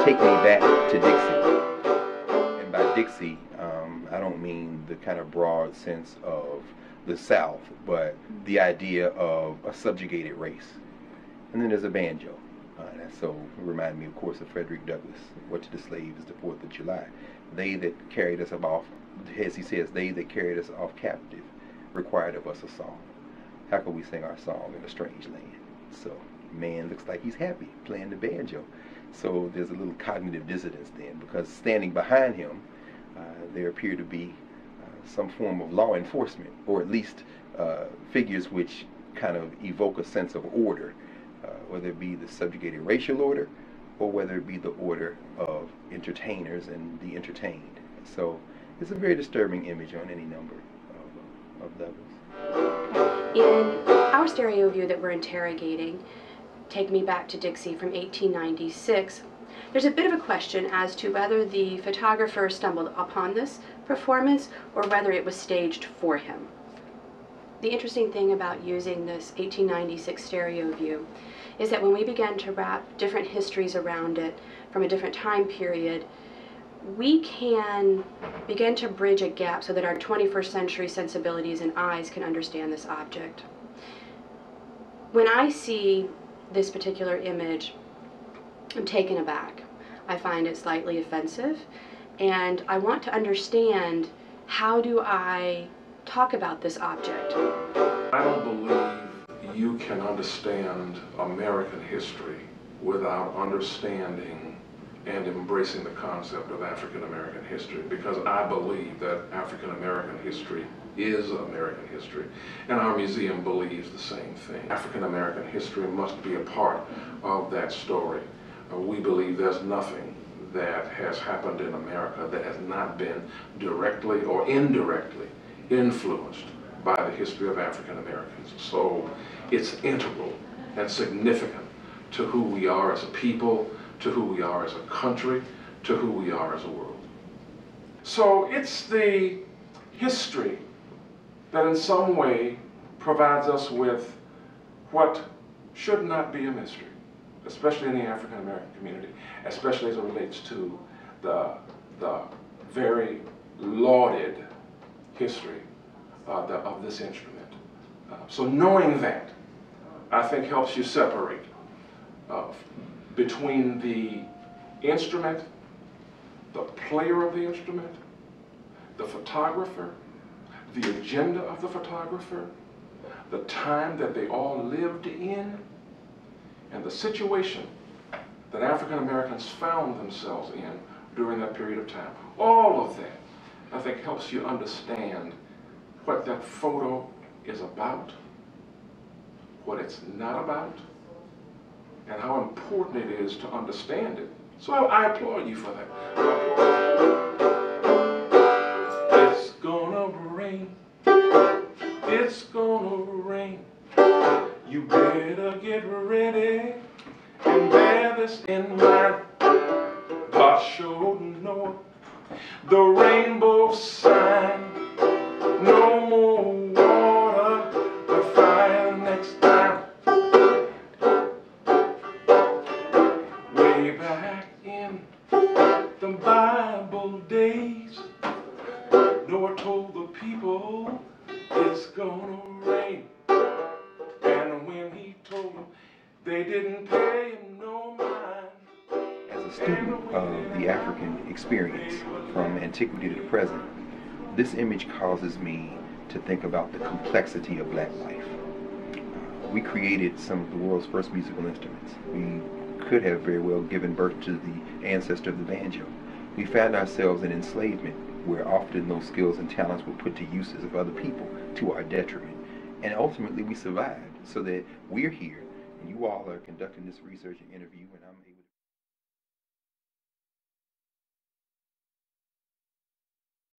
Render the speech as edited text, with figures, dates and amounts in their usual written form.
take me back to Dixie. And by Dixie, I don't mean the kind of broad sense of the South, but the idea of a subjugated race. And then there's a banjo. And so it reminded me, of course, of Frederick Douglass. What to the slave is the 4th of July. They that carried us off, as he says, they that carried us off captive required of us a song. How can we sing our song in a strange land? So man looks like he's happy playing the banjo. So there's a little cognitive dissonance then, because standing behind him, there appear to be some form of law enforcement, or at least figures which kind of evoke a sense of order, whether it be the subjugated racial order or whether it be the order of entertainers and the entertained. So it's a very disturbing image on any number of levels. In our stereo view that we're interrogating, Take Me Back to Dixie from 1896, there's a bit of a question as to whether the photographer stumbled upon this performance or whether it was staged for him. The interesting thing about using this 1896 stereo view is that when we began to wrap different histories around it from a different time period, we can begin to bridge a gap so that our 21st century sensibilities and eyes can understand this object. When I see this particular image, I'm taken aback. I find it slightly offensive, and I want to understand, how do I talk about this object? I don't believe you can understand American history without understanding and embracing the concept of African American history, because I believe that African American history is American history, and our museum believes the same thing. African American history must be a part of that story. We believe there's nothing that has happened in America that has not been directly or indirectly influenced by the history of African Americans. So it's integral and significant to who we are as a people, to who we are as a country, to who we are as a world. So it's the history that in some way provides us with what should not be a mystery, especially in the African American community, especially as it relates to the very lauded history of this instrument. So knowing that, I think, helps you separate between the instrument, the player of the instrument, the photographer, the agenda of the photographer, the time that they all lived in, and the situation that African Americans found themselves in during that period of time. All of that, I think, helps you understand what that photo is about, what it's not about, and how important it is to understand it. So I applaud you for that. It's gonna rain. It's gonna rain. You better get ready and bear this in mind. God sure know the rainbow sign. No more water, but fire next time. Way back in the Bible days, Noah told the people it's gonna rain. And when he told them, they didn't pay him no mind. As a student of the African experience from antiquity to the present, this image causes me to think about the complexity of black life. We created some of the world's first musical instruments. We could have very well given birth to the ancestor of the banjo. We found ourselves in enslavement, where often those skills and talents were put to uses of other people to our detriment. And ultimately we survived, so that we're here, and you all are conducting this research and interview, and I'm